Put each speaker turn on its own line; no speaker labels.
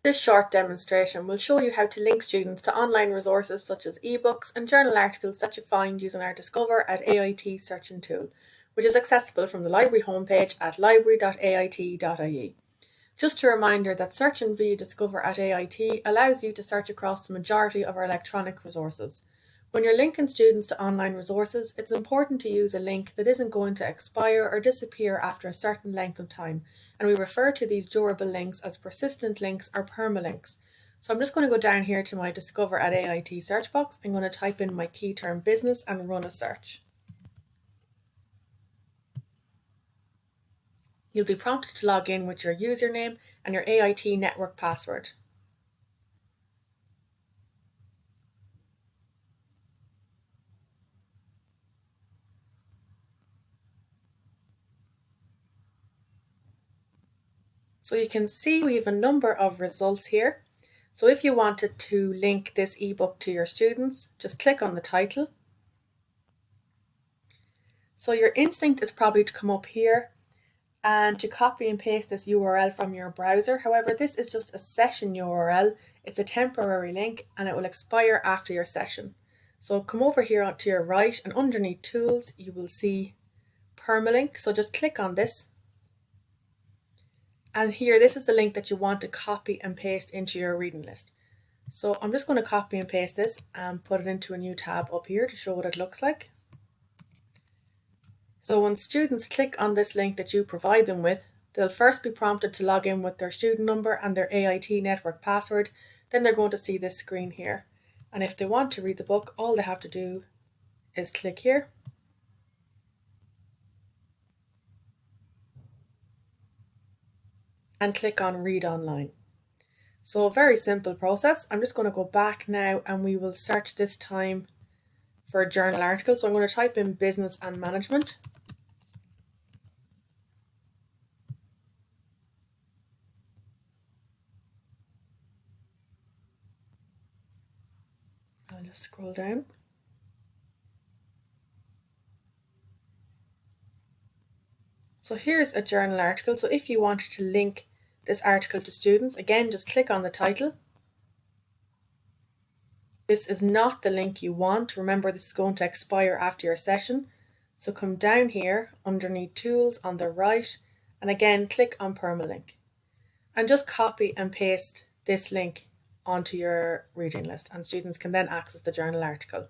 This short demonstration will show you how to link students to online resources such as ebooks and journal articles that you find using our Discover at AIT searching tool, which is accessible from the library homepage at library.ait.ie. Just a reminder that searching via Discover at AIT allows you to search across the majority of our electronic resources. When you're linking students to online resources, it's important to use a link that isn't going to expire or disappear after a certain length of time, and we refer to these durable links as persistent links or permalinks. So I'm just going to go down here to my Discover at AIT search box. I'm going to type in my key term business and run a search. You'll be prompted to log in with your username and your AIT network password. So you can see we have a number of results here. So if you wanted to link this ebook to your students, just click on the title. So your instinct is probably to come up here and to copy and paste this URL from your browser. However, this is just a session URL. It's a temporary link and it will expire after your session. So come over here to your right, and underneath tools, you will see permalink. So just click on this. And here, this is the link that you want to copy and paste into your reading list. So I'm just going to copy and paste this and put it into a new tab up here to show what it looks like. So when students click on this link that you provide them with, they'll first be prompted to log in with their student number and their AIT network password. Then they're going to see this screen here. And if they want to read the book, all they have to do is click here. And click on Read Online. So a very simple process. I'm just going to go back now and we will search this time for a journal article. So I'm going to type in business and management. I'll just scroll down. So here's a journal article. So if you wanted to link this article to students, again, just click on the title. This is not the link you want. Remember, this is going to expire after your session. So come down here underneath tools on the right, and again, click on permalink. And just copy and paste this link onto your reading list, and students can then access the journal article.